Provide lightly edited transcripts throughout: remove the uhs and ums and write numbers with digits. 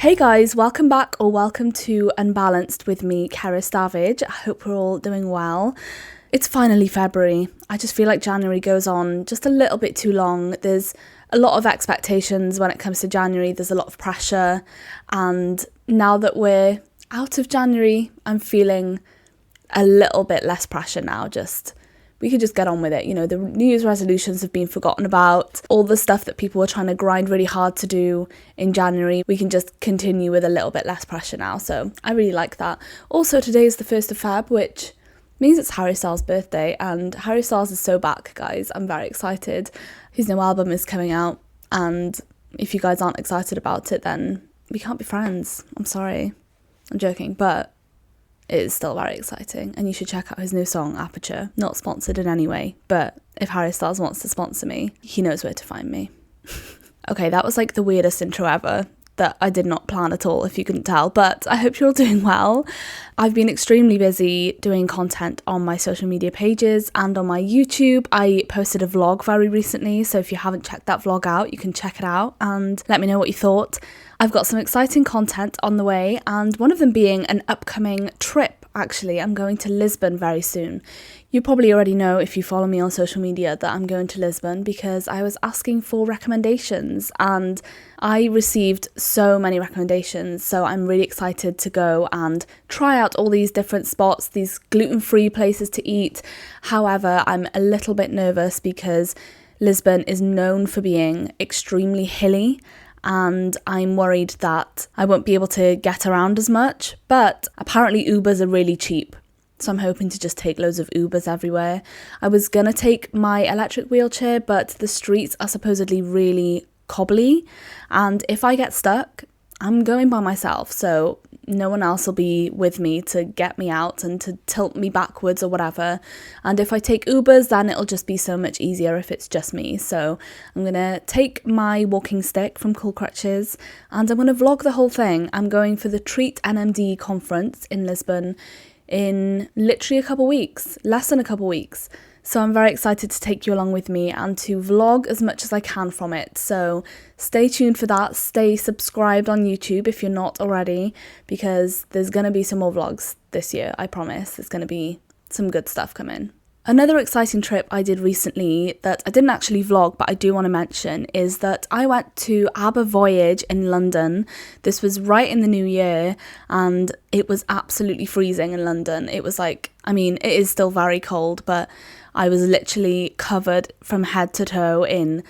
Hey guys, welcome back or welcome to Unbalanced with me, Cerys Davage. I hope we're all doing well. It's finally February. I just feel like January goes on just a little bit too long. There's a lot of expectations when it comes to January. There's a lot of pressure. And now that we're out of January, I'm feeling a little bit less pressure now. We could just get on with it. You know, the New Year's resolutions have been forgotten about. All the stuff that people were trying to grind really hard to do in January, we can just continue with a little bit less pressure now. So I really like that. Also, today is the 1st of Feb, which means it's Harry Styles' birthday. And Harry Styles is so back, guys. I'm very excited. His new album is coming out. And if you guys aren't excited about it, then we can't be friends. I'm sorry. I'm joking, but it is still very exciting, and you should check out his new song, Aperture. Not sponsored in any way, but if Harry Styles wants to sponsor me, he knows where to find me. Okay, that was like the weirdest intro ever that I did not plan at all, if you couldn't tell, but I hope you're all doing well. I've been extremely busy doing content on my social media pages and on my YouTube. I posted a vlog very recently, so if you haven't checked that vlog out, you can check it out and let me know what you thought. I've got some exciting content on the way, and one of them being an upcoming trip, actually. I'm going to Lisbon very soon. You probably already know, if you follow me on social media, that I'm going to Lisbon because I was asking for recommendations and I received so many recommendations. So I'm really excited to go and try out all these different spots, these gluten-free places to eat. However, I'm a little bit nervous because Lisbon is known for being extremely hilly, and I'm worried that I won't be able to get around as much. But apparently Ubers are really cheap, so I'm hoping to just take loads of Ubers everywhere. I was gonna take my electric wheelchair, but the streets are supposedly really cobbly, and if I get stuck, I'm going by myself, so no one else will be with me to get me out and to tilt me backwards or whatever. And if I take Ubers, then it'll just be so much easier if it's just me. So I'm gonna take my walking stick from Cool Crutches and I'm gonna vlog the whole thing. I'm going for the Treat NMD conference in Lisbon in literally a couple weeks, less than a couple weeks. So I'm very excited to take you along with me and to vlog as much as I can from it. So stay tuned for that. Stay subscribed on YouTube if you're not already, because there's going to be some more vlogs this year, I promise. There's going to be some good stuff coming. Another exciting trip I did recently that I didn't actually vlog, but I do want to mention, is that I went to ABBA Voyage in London. This was right in the new year, and it was absolutely freezing in London. It was like, it is still very cold, but I was literally covered from head to toe in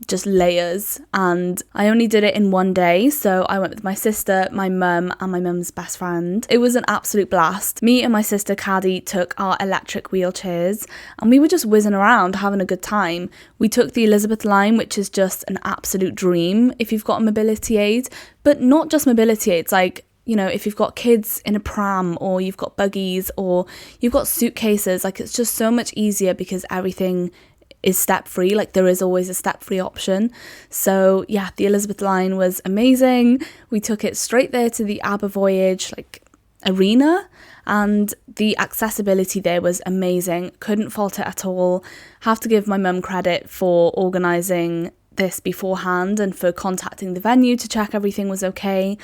just layers, and I only did it in one day. So I went with my sister, my mum, and my mum's best friend. It was an absolute blast. Me and my sister Caddy took our electric wheelchairs and we were just whizzing around having a good time. We took the Elizabeth line, which is just an absolute dream if you've got a mobility aid, but not just mobility aids, like, you know, if you've got kids in a pram or you've got buggies or you've got suitcases, like it's just so much easier because everything is step-free. Like there is always a step-free option. So yeah, the Elizabeth line was amazing. We took it straight there to the ABBA Voyage arena, and the accessibility there was amazing. Couldn't fault it at all. Have to give my mum credit for organising this beforehand and for contacting the venue to check everything was okay.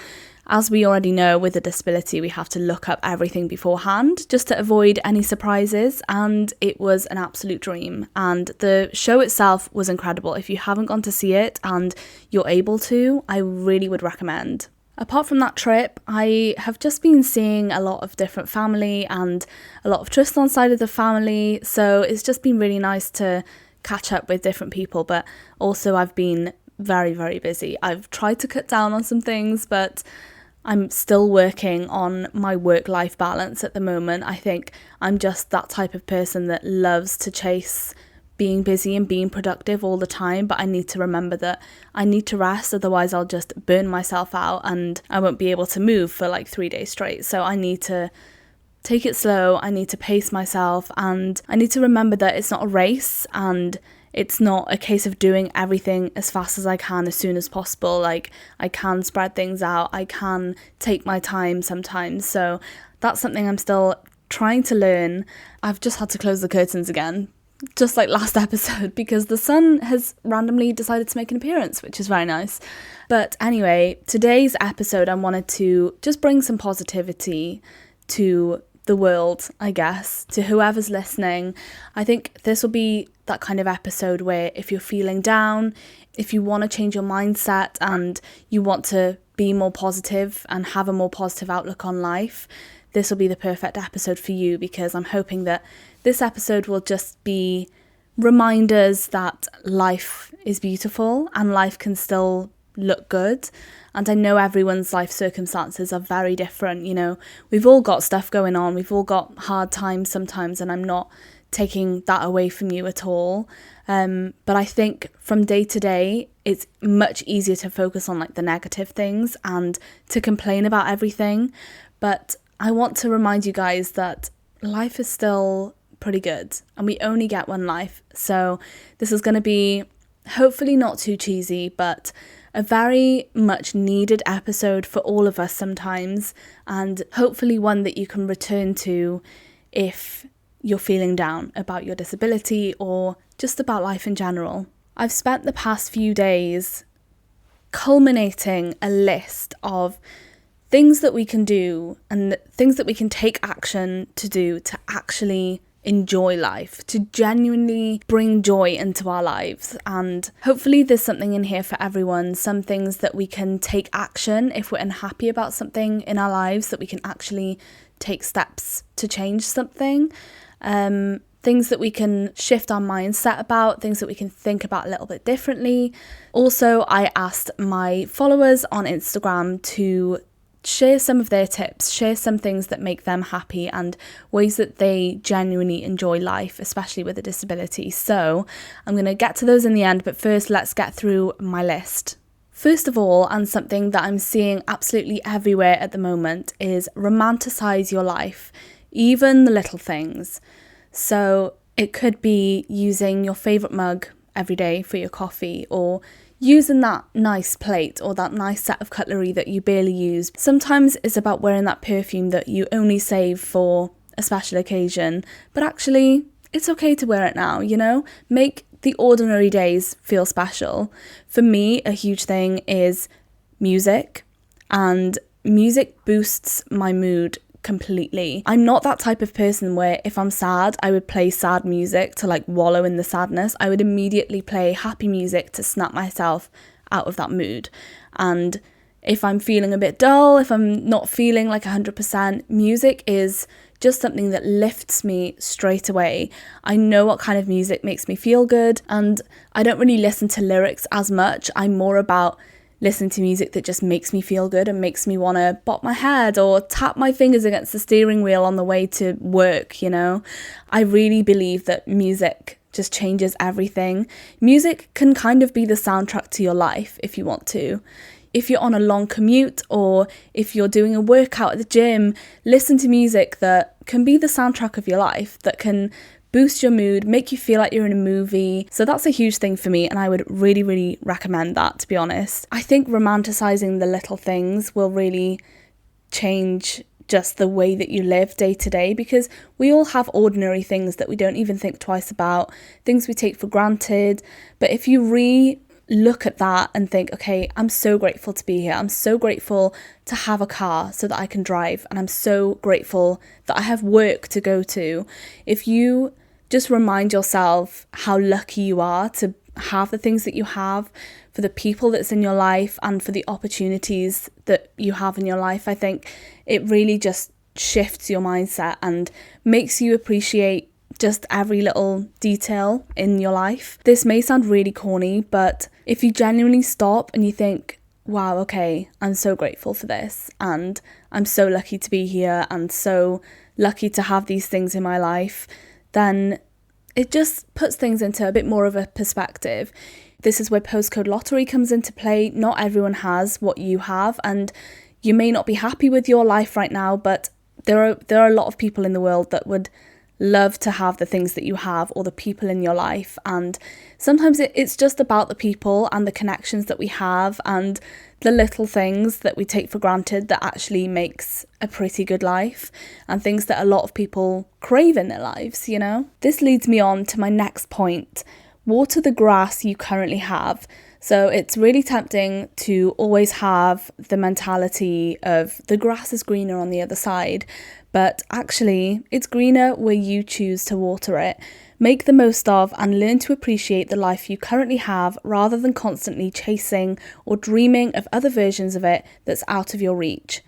As we already know, with a disability, we have to look up everything beforehand just to avoid any surprises, and it was an absolute dream. And the show itself was incredible. If you haven't gone to see it and you're able to, I really would recommend. Apart from that trip, I have just been seeing a lot of different family and a lot of Tristan's side of the family, so it's just been really nice to catch up with different people, but also I've been very, very busy. I've tried to cut down on some things, but I'm still working on my work-life balance at the moment. I think I'm just that type of person that loves to chase being busy and being productive all the time, but I need to remember that I need to rest, otherwise I'll just burn myself out and I won't be able to move for like 3 days straight. So I need to take it slow, I need to pace myself, and I need to remember that it's not a race and it's not a case of doing everything as fast as I can as soon as possible. Like, I can spread things out, I can take my time sometimes. So that's something I'm still trying to learn. I've just had to close the curtains again. just like last episode, because the sun has randomly decided to make an appearance, which is very nice. But anyway, today's episode, I wanted to just bring some positivity to the world, I guess, to whoever's listening. I think this will be that kind of episode where if you're feeling down, if you want to change your mindset and you want to be more positive and have a more positive outlook on life, this will be the perfect episode for you, because I'm hoping that this episode will just be reminders that life is beautiful and life can still look good. And I know everyone's life circumstances are very different. You know, we've all got stuff going on. We've all got hard times sometimes, and I'm not taking that away from you at all. But I think from day to day, it's much easier to focus on like the negative things and to complain about everything. But I want to remind you guys that life is still pretty good and we only get one life. So this is going to be hopefully not too cheesy, but a very much needed episode for all of us sometimes, and hopefully one that you can return to if you're feeling down about your disability or just about life in general. I've spent the past few days culminating a list of things that we can do and things that we can take action to do to actually enjoy life, to genuinely bring joy into our lives. And hopefully there's something in here for everyone, some things that we can take action if we're unhappy about something in our lives, that we can actually take steps to change something, things that we can shift our mindset about, things that we can think about a little bit differently. Also, I asked my followers on Instagram to share some of their tips, share some things that make them happy and ways that they genuinely enjoy life, especially with a disability. So I'm going to get to those in the end, but first let's get through my list. First of all, and something that I'm seeing absolutely everywhere at the moment, is romanticize your life, even the little things. So it could be using your favourite mug every day for your coffee, or using that nice plate or that nice set of cutlery that you barely use. Sometimes it's about wearing that perfume that you only save for a special occasion, but actually it's okay to wear it now, you know? Make the ordinary days feel special. For me, a huge thing is music, and music boosts my mood completely. I'm not that type of person where if I'm sad, I would play sad music to like wallow in the sadness. I would immediately play happy music to snap myself out of that mood. And if I'm feeling a bit dull, if I'm not feeling like 100%, music is just something that lifts me straight away. I know what kind of music makes me feel good, and I don't really listen to lyrics as much. I'm more about listen to music that just makes me feel good and makes me want to bop my head or tap my fingers against the steering wheel on the way to work, you know? I really believe that music just changes everything. Music can kind of be the soundtrack to your life if you want to. If you're on a long commute or if you're doing a workout at the gym, listen to music that can be the soundtrack of your life, that can boost your mood, make you feel like you're in a movie. So that's a huge thing for me, and I would really, really recommend that, to be honest. I think romanticizing the little things will really change just the way that you live day to day, because we all have ordinary things that we don't even think twice about, things we take for granted. But if you look at that and think, okay, I'm so grateful to be here. I'm so grateful to have a car so that I can drive, and I'm so grateful that I have work to go to. If you just remind yourself how lucky you are to have the things that you have, for the people that's in your life, and for the opportunities that you have in your life, I think it really just shifts your mindset and makes you appreciate just every little detail in your life. This may sound really corny, but if you genuinely stop and you think, wow, okay, I'm so grateful for this, and I'm so lucky to be here, and so lucky to have these things in my life, then it just puts things into a bit more of a perspective. This is where postcode lottery comes into play. Not everyone has what you have, and you may not be happy with your life right now, but there are a lot of people in the world that would love to have the things that you have or the people in your life. And sometimes it's just about the people and the connections that we have and the little things that we take for granted that actually makes a pretty good life, and things that a lot of people crave in their lives, you know? This leads me on to my next point. Water the grass you currently have. So it's really tempting to always have the mentality of the grass is greener on the other side, but actually it's greener where you choose to water it. Make the most of and learn to appreciate the life you currently have rather than constantly chasing or dreaming of other versions of it that's out of your reach.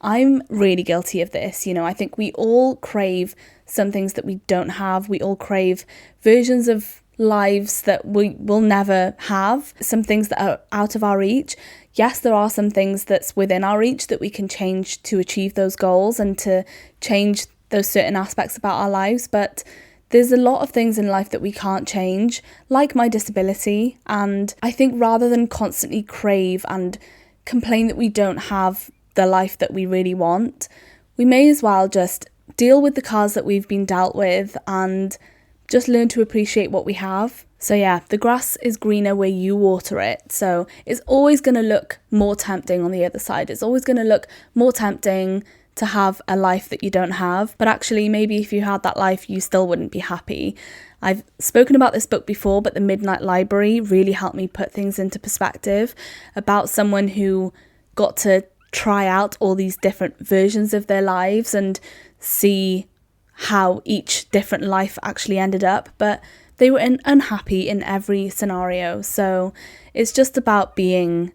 I'm really guilty of this. I think we all crave some things that we don't have. We all crave versions of lives that we will never have, some things that are out of our reach. Yes, there are some things that's within our reach that we can change to achieve those goals and to change those certain aspects about our lives, but there's a lot of things in life that we can't change, like my disability. And I think rather than constantly crave and complain that we don't have the life that we really want, we may as well just deal with the cards that we've been dealt with and just learn to appreciate what we have. So yeah, the grass is greener where you water it. So it's always going to look more tempting on the other side. It's always going to look more tempting to have a life that you don't have. But actually, maybe if you had that life, you still wouldn't be happy. I've spoken about this book before, but The Midnight Library really helped me put things into perspective about someone who got to try out all these different versions of their lives and see how each different life actually ended up, but they were unhappy in every scenario. So it's just about being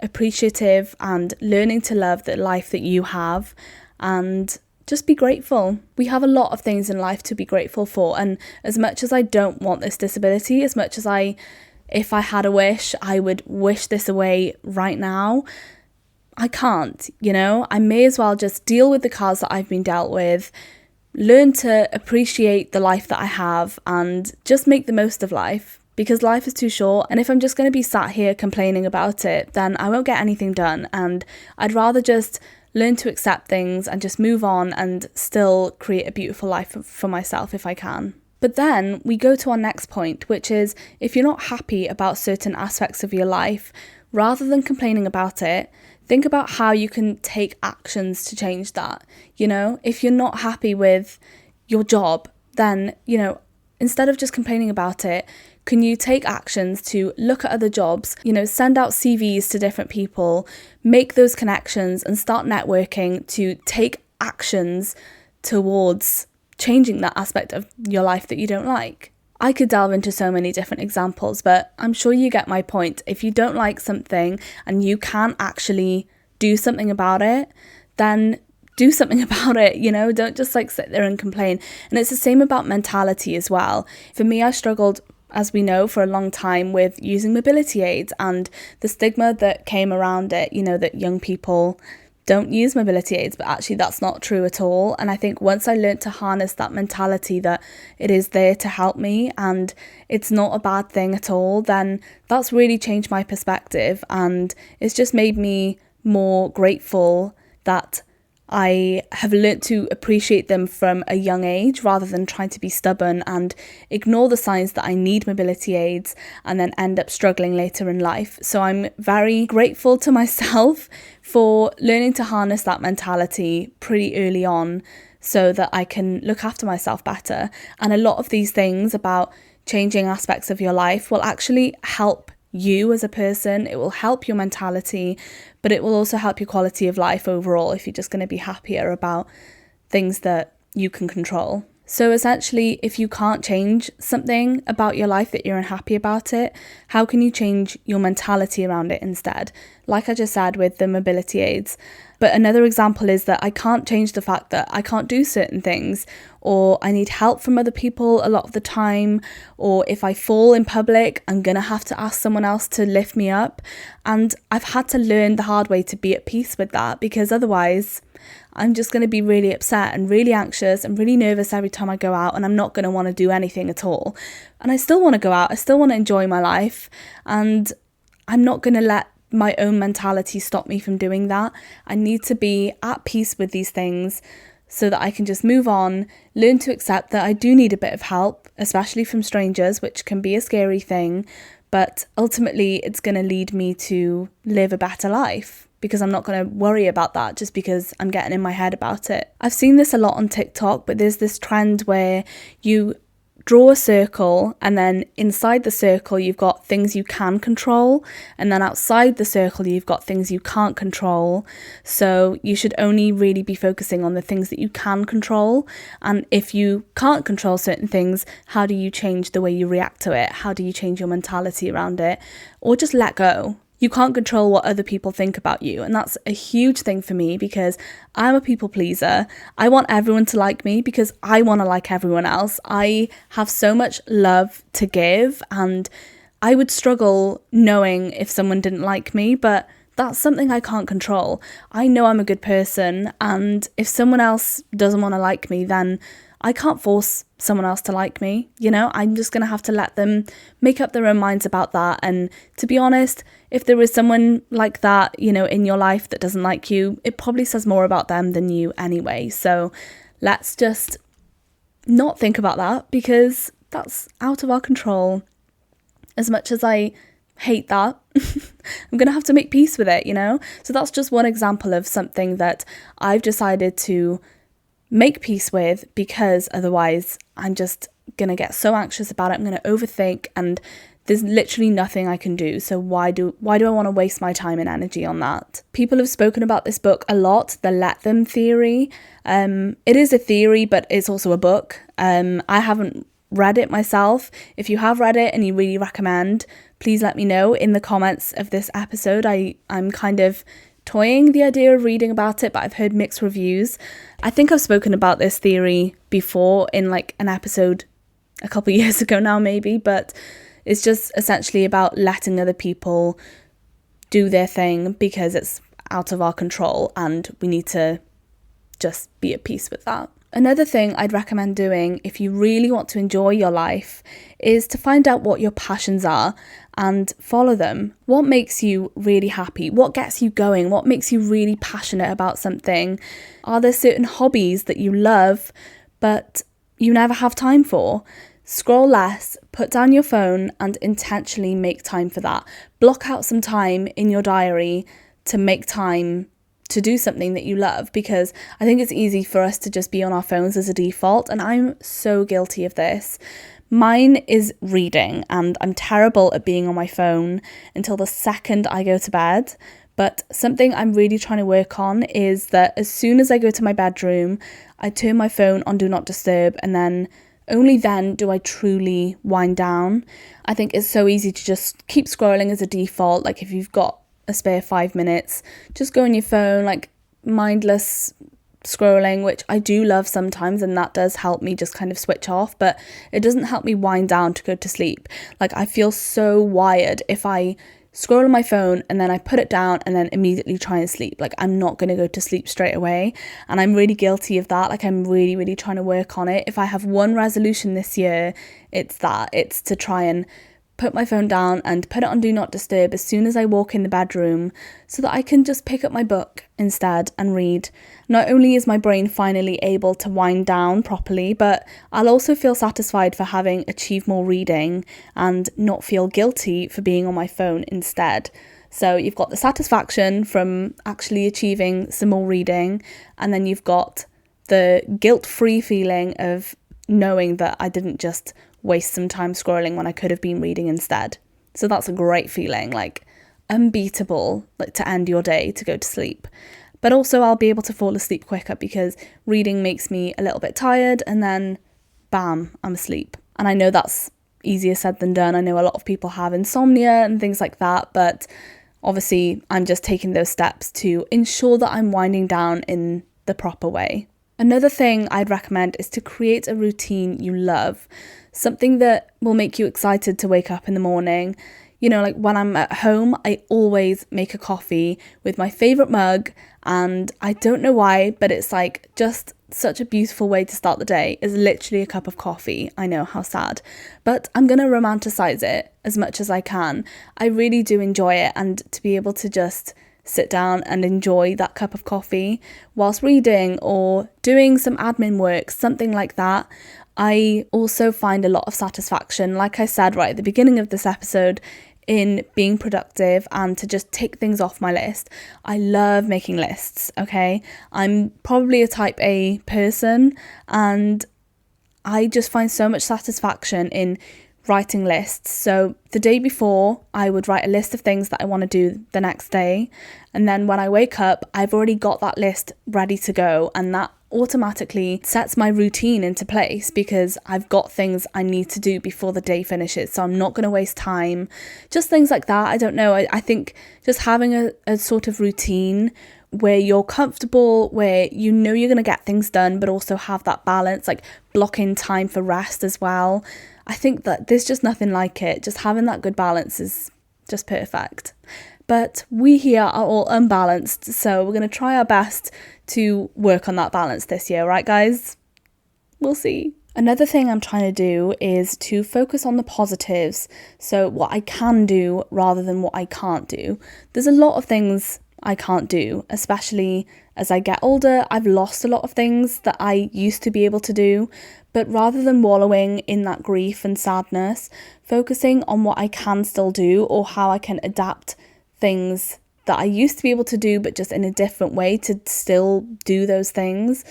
appreciative and learning to love the life that you have and just be grateful. We have a lot of things in life to be grateful for, and as much as I don't want this disability, as much as if I had a wish, I would wish this away right now, I can't. I may as well just deal with the cards that I've been dealt with, learn to appreciate the life that I have and just make the most of life, because life is too short. And if I'm just going to be sat here complaining about it, then I won't get anything done. And I'd rather just learn to accept things and just move on and still create a beautiful life for myself if I can. But then we go to our next point, which is if you're not happy about certain aspects of your life, rather than complaining about it, think about how you can take actions to change that. If you're not happy with your job, then, instead of just complaining about it, can you take actions to look at other jobs, send out CVs to different people, make those connections and start networking to take actions towards changing that aspect of your life that you don't like? I could delve into so many different examples, but I'm sure you get my point. If you don't like something and you can't actually do something about it, then do something about it, don't just sit there and complain. And it's the same about mentality as well. For me, I struggled, as we know, for a long time with using mobility aids and the stigma that came around it, that young people don't use mobility aids, but actually that's not true at all. And I think once I learned to harness that mentality that it is there to help me and it's not a bad thing at all, then that's really changed my perspective, and it's just made me more grateful that I have learnt to appreciate them from a young age rather than trying to be stubborn and ignore the signs that I need mobility aids and then end up struggling later in life. So I'm very grateful to myself for learning to harness that mentality pretty early on so that I can look after myself better. And a lot of these things about changing aspects of your life will actually help you as a person. It will help your mentality, but it will also help your quality of life overall if you're just going to be happier about things that you can control. So essentially, if you can't change something about your life that you're unhappy about it, how can you change your mentality around it instead? Like I just said with the mobility aids. But another example is that I can't change the fact that I can't do certain things, or I need help from other people a lot of the time, or if I fall in public, I'm going to have to ask someone else to lift me up. And I've had to learn the hard way to be at peace with that, because otherwise I'm just going to be really upset and really anxious and really nervous every time I go out, and I'm not going to want to do anything at all. And I still want to go out, I still want to enjoy my life, and I'm not going to let my own mentality stop me from doing that. I need to be at peace with these things, so that I can just move on, learn to accept that I do need a bit of help, especially from strangers, which can be a scary thing, but ultimately it's going to lead me to live a better life because I'm not going to worry about that just because I'm getting in my head about it. I've seen this a lot on TikTok, but there's this trend where you draw a circle and then inside the circle you've got things you can control, and then outside the circle you've got things you can't control. So you should only really be focusing on the things that you can control, and if you can't control certain things, how do you change the way you react to it? How do you change your mentality around it? Or just let go. You can't control what other people think about you. And that's a huge thing for me because I'm a people pleaser. I want everyone to like me because I want to like everyone else. I have so much love to give, and I would struggle knowing if someone didn't like me, but that's something I can't control. I know I'm a good person, and if someone else doesn't want to like me, then I can't force someone else to like me, I'm just going to have to let them make up their own minds about that. And to be honest, if there is someone like that, in your life that doesn't like you, it probably says more about them than you anyway. So let's just not think about that because that's out of our control. As much as I hate that, I'm going to have to make peace with it, So that's just one example of something that I've decided to make peace with, because otherwise I'm just going to get so anxious about it. I'm going to overthink, and there's literally nothing I can do. So why do I want to waste my time and energy on that? People have spoken about this book a lot, the Let Them theory. It is a theory, but it's also a book. I haven't read it myself. If you have read it and you really recommend, please let me know in the comments of this episode. I'm kind of toying the idea of reading about it, but I've heard mixed reviews. I think I've spoken about this theory before in like an episode a couple of years ago now maybe, but it's just essentially about letting other people do their thing because it's out of our control and we need to just be at peace with that. Another thing I'd recommend doing if you really want to enjoy your life is to find out what your passions are and follow them. What makes you really happy? What gets you going? What makes you really passionate about something? Are there certain hobbies that you love but you never have time for? Scroll less, put down your phone and intentionally make time for that. Block out some time in your diary to make time to do something that you love, because I think it's easy for us to just be on our phones as a default, and I'm so guilty of this. Mine is reading, and I'm terrible at being on my phone until the second I go to bed. But something I'm really trying to work on is that as soon as I go to my bedroom, I turn my phone on Do Not Disturb, and then only then do I truly wind down. I think it's so easy to just keep scrolling as a default. Like if you've got a spare 5 minutes, just go on your phone, like mindless scrolling, which I do love sometimes, and that does help me just kind of switch off, but it doesn't help me wind down to go to sleep. Like I feel so wired if I scroll on my phone and then I put it down and then immediately try and sleep. Like I'm not going to go to sleep straight away, and I'm really guilty of that. Like I'm really trying to work on it. If I have one resolution this year, it's to try and put my phone down and put it on Do Not Disturb as soon as I walk in the bedroom, so that I can just pick up my book instead and read. Not only is my brain finally able to wind down properly, but I'll also feel satisfied for having achieved more reading and not feel guilty for being on my phone instead. So you've got the satisfaction from actually achieving some more reading, and then you've got the guilt-free feeling of knowing that I didn't just waste some time scrolling when I could have been reading instead. So that's a great feeling, like unbeatable, like to end your day, to go to sleep. But also I'll be able to fall asleep quicker because reading makes me a little bit tired, and then bam, I'm asleep. And I know that's easier said than done. I know a lot of people have insomnia and things like that, but obviously I'm just taking those steps to ensure that I'm winding down in the proper way. Another thing I'd recommend is to create a routine you love, something that will make you excited to wake up in the morning. Like when I'm at home, I always make a coffee with my favourite mug, and I don't know why, but it's like just such a beautiful way to start the day is literally a cup of coffee. I know, how sad, but I'm going to romanticize it as much as I can. I really do enjoy it, and to be able to just sit down and enjoy that cup of coffee whilst reading or doing some admin work, something like that. I also find a lot of satisfaction, like I said right at the beginning of this episode, in being productive and to just tick things off my list. I love making lists, okay? I'm probably a type A person, and I just find so much satisfaction in writing lists. So the day before, I would write a list of things that I want to do the next day. And then when I wake up, I've already got that list ready to go. And that automatically sets my routine into place because I've got things I need to do before the day finishes. So I'm not going to waste time. Just things like that. I don't know. I think just having a sort of routine where you're comfortable, where you know you're going to get things done, but also have that balance, like blocking time for rest as well. I think that there's just nothing like it. Just having that good balance is just perfect. But we here are all unbalanced, so we're going to try our best to work on that balance this year, right guys? We'll see. Another thing I'm trying to do is to focus on the positives, so what I can do rather than what I can't do. There's a lot of things I can't do, especially as I get older. I've lost a lot of things that I used to be able to do, but rather than wallowing in that grief and sadness, focusing on what I can still do or how I can adapt things that I used to be able to do but just in a different way to still do those things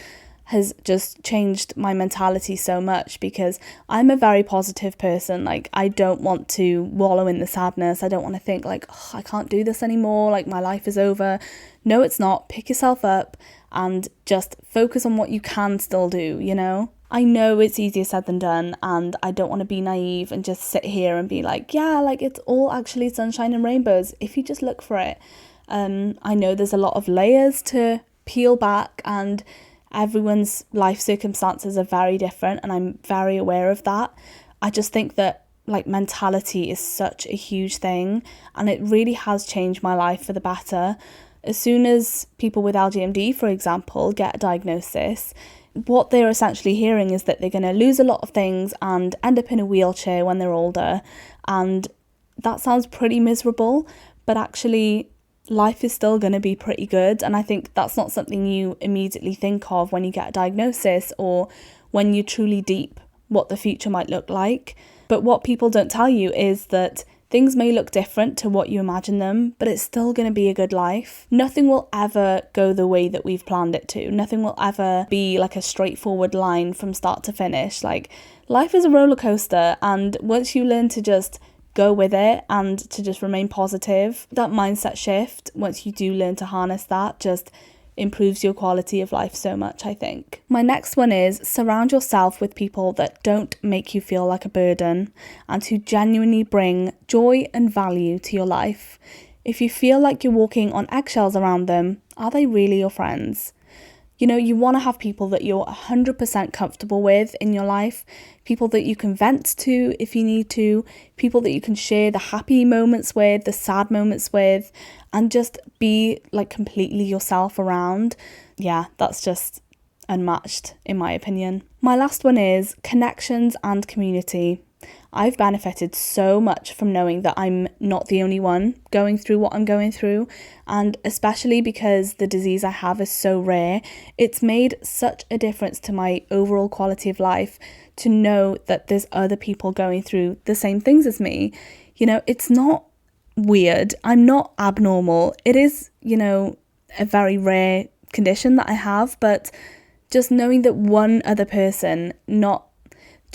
has just changed my mentality so much, because I'm a very positive person. Like, I don't want to wallow in the sadness. I don't want to think like, oh, I can't do this anymore, like my life is over. No, it's not. Pick yourself up and just focus on what you can still do, you know? I know it's easier said than done, and I don't want to be naive and just sit here and be like, yeah, like it's all actually sunshine and rainbows if you just look for it. I know there's a lot of layers to peel back, and everyone's life circumstances are very different, and I'm very aware of that. I just think that like mentality is such a huge thing, and it really has changed my life for the better. As soon as people with LGMD, for example, get a diagnosis, what they're essentially hearing is that they're going to lose a lot of things and end up in a wheelchair when they're older. And that sounds pretty miserable, but actually life is still going to be pretty good. And I think that's not something you immediately think of when you get a diagnosis or when you truly deep what the future might look like. But what people don't tell you is that things may look different to what you imagine them, but it's still going to be a good life. Nothing will ever go the way that we've planned it to. Nothing will ever be like a straightforward line from start to finish. Like, life is a roller coaster, and once you learn to just go with it and to just remain positive, that mindset shift, once you do learn to harness that, just improves your quality of life so much, I think. My next one is surround yourself with people that don't make you feel like a burden and who genuinely bring joy and value to your life. If you feel like you're walking on eggshells around them, are they really your friends? You know, you want to have people that you're 100% comfortable with in your life, people that you can vent to if you need to, people that you can share the happy moments with, the sad moments with, and just be like completely yourself around. Yeah, that's just unmatched in my opinion. My last one is connections and community. I've benefited so much from knowing that I'm not the only one going through what I'm going through, and especially because the disease I have is so rare, it's made such a difference to my overall quality of life to know that there's other people going through the same things as me. You know, it's not weird. I'm not abnormal. It is, you know, a very rare condition that I have, but just knowing that one other person, not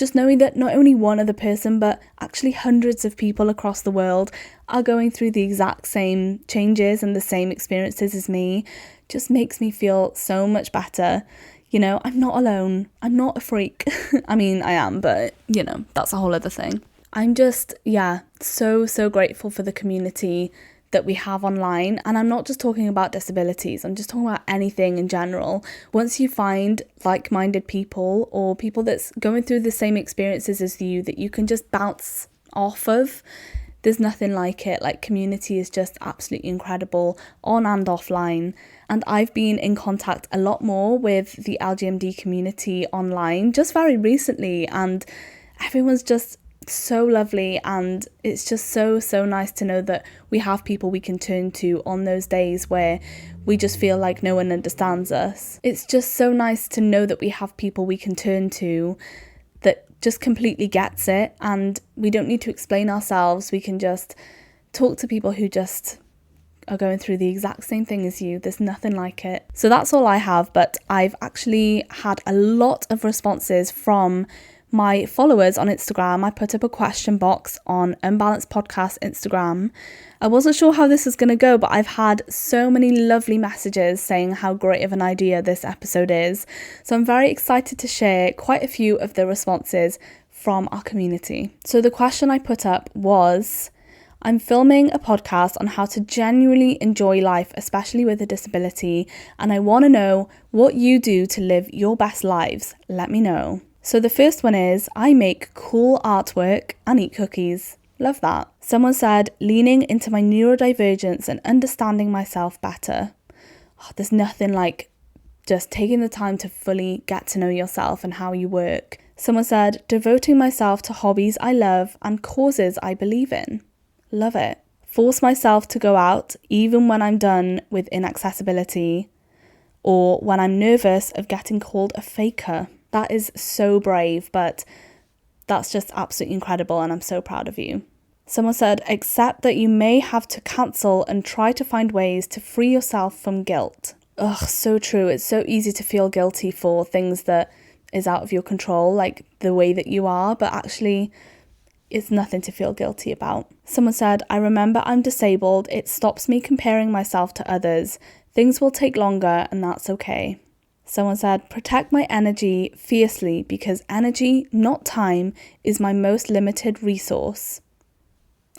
only one other person, but actually hundreds of people across the world are going through the exact same changes and the same experiences as me, just makes me feel so much better. You know, I'm not alone. I'm not a freak. I mean, I am, but, you know, that's a whole other thing. I'm just, so grateful for the community that we have online. And I'm not just talking about disabilities, I'm just talking about anything in general. Once you find like-minded people or people that's going through the same experiences as you that you can just bounce off of, there's nothing like it. Like, community is just absolutely incredible on and offline. And I've been in contact a lot more with the LGMD community online just very recently, and everyone's just so lovely, and it's just so nice to know that we have people we can turn to on those days where we just feel like no one understands us. It's just so nice to know that we have people we can turn to that just completely gets it, and we don't need to explain ourselves. We can just talk to people who just are going through the exact same thing as you. There's nothing like it. So that's all I have, but I've actually had a lot of responses from my followers on Instagram. I put up a question box on Unbalanced Podcast Instagram. I wasn't sure how this was going to go, but I've had so many lovely messages saying how great of an idea this episode is. So I'm very excited to share quite a few of the responses from our community. So the question I put up was, I'm filming a podcast on how to genuinely enjoy life, especially with a disability, and I want to know what you do to live your best lives. Let me know. So the first one is, I make cool artwork and eat cookies. Love that. Someone said, leaning into my neurodivergence and understanding myself better. Oh, there's nothing like just taking the time to fully get to know yourself and how you work. Someone said, devoting myself to hobbies I love and causes I believe in. Love it. Force myself to go out even when I'm done with inaccessibility or when I'm nervous of getting called a faker. That is so brave, but that's just absolutely incredible, and I'm so proud of you. Someone said, accept that you may have to cancel and try to find ways to free yourself from guilt. Ugh, so true. It's so easy to feel guilty for things that is out of your control, like the way that you are, but actually it's nothing to feel guilty about. Someone said, I remember I'm disabled. It stops me comparing myself to others. Things will take longer, and that's okay. Someone said, protect my energy fiercely because energy, not time, is my most limited resource.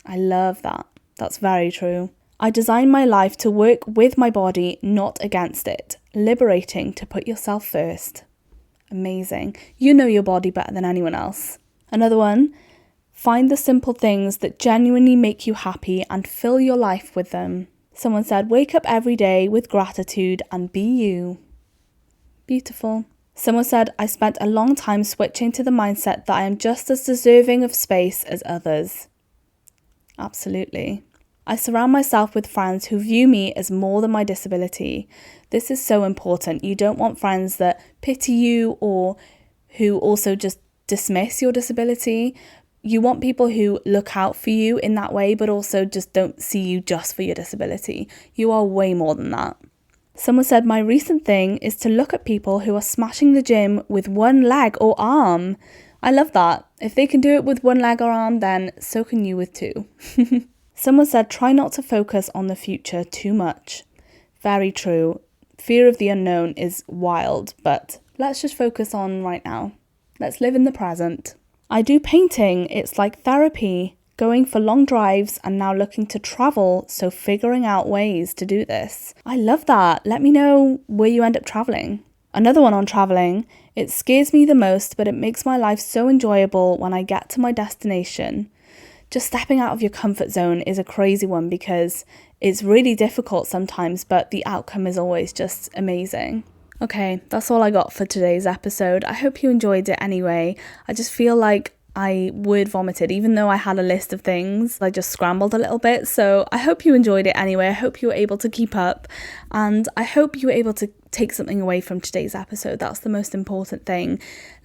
I love that. That's very true. I design my life to work with my body, not against it. Liberating to put yourself first. Amazing. You know your body better than anyone else. Another one, find the simple things that genuinely make you happy and fill your life with them. Someone said, wake up every day with gratitude and be you. Beautiful. Someone said, I spent a long time switching to the mindset that I am just as deserving of space as others. Absolutely. I surround myself with friends who view me as more than my disability. This is so important. You don't want friends that pity you or who also just dismiss your disability. You want people who look out for you in that way, but also just don't see you just for your disability. You are way more than that. Someone said, my recent thing is to look at people who are smashing the gym with one leg or arm. I love that. If they can do it with one leg or arm, then so can you with two. Someone said, try not to focus on the future too much. Very true. Fear of the unknown is wild, but let's just focus on right now. Let's live in the present. I do painting. It's like therapy. Going for long drives and now looking to travel, so figuring out ways to do this. I love that. Let me know where you end up traveling. Another one on traveling. It scares me the most, but it makes my life so enjoyable when I get to my destination. Just stepping out of your comfort zone is a crazy one because it's really difficult sometimes, but the outcome is always just amazing. Okay, that's all I got for today's episode. I hope you enjoyed it anyway. I just feel like I word vomited, even though I had a list of things. I just scrambled a little bit. So I hope you enjoyed it anyway. I hope you were able to keep up, and I hope you were able to take something away from today's episode. That's the most important thing.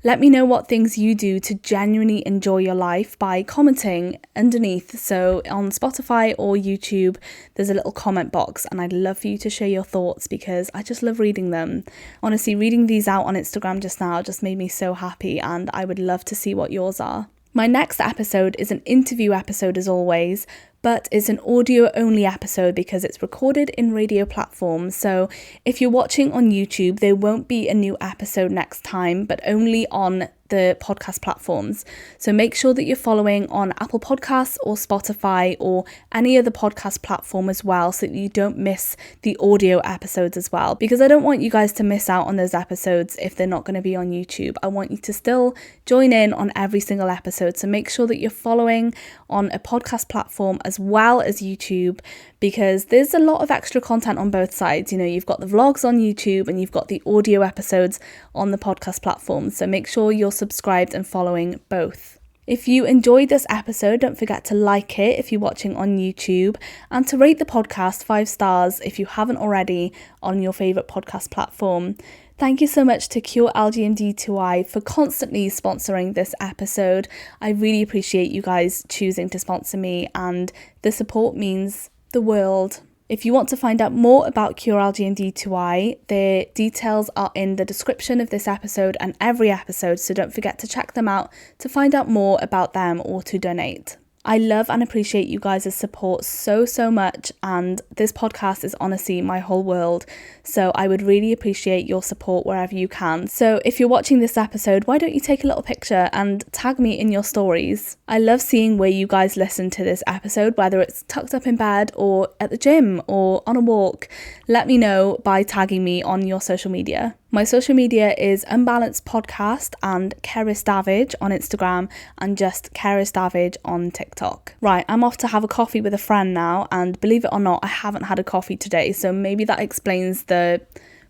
Let me know what things you do to genuinely enjoy your life by commenting underneath. So on Spotify or YouTube, there's a little comment box, and I'd love for you to share your thoughts because I just love reading them. Honestly, reading these out on Instagram just now just made me so happy, and I would love to see what yours are. My next episode is an interview episode as always, but it's an audio only episode because it's recorded in radio platforms. So if you're watching on YouTube, there won't be a new episode next time, but only on the podcast platforms. So make sure that you're following on Apple Podcasts or Spotify or any other podcast platform as well, so that you don't miss the audio episodes as well, because I don't want you guys to miss out on those episodes if they're not going to be on YouTube. I want you to still join in on every single episode. So make sure that you're following on a podcast platform as well as YouTube, because there's a lot of extra content on both sides. You know, you've got the vlogs on YouTube and you've got the audio episodes on the podcast platform. So make sure you're subscribed and following both. If you enjoyed this episode, don't forget to like it if you're watching on YouTube and to rate the podcast 5 stars if you haven't already on your favourite podcast platform. Thank you so much to Cure LGMD2I for constantly sponsoring this episode. I really appreciate you guys choosing to sponsor me, and the support means the world. If you want to find out more about Cure LGMD2I, their details are in the description of this episode and every episode, so don't forget to check them out to find out more about them or to donate. I love and appreciate you guys' support so much, and this podcast is honestly my whole world, so I would really appreciate your support wherever you can. So if you're watching this episode, why don't you take a little picture and tag me in your stories? I love seeing where you guys listen to this episode, whether it's tucked up in bed or at the gym or on a walk. Let me know by tagging me on your social media. My social media is Unbalanced Podcast and Cerys Davage on Instagram and just Cerys Davage on TikTok. Right, I'm off to have a coffee with a friend now, and believe it or not, I haven't had a coffee today, so maybe that explains the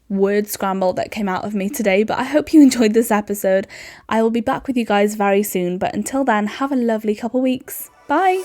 word scramble that came out of me today, but I hope you enjoyed this episode. I will be back with you guys very soon, but until then, have a lovely couple weeks. Bye!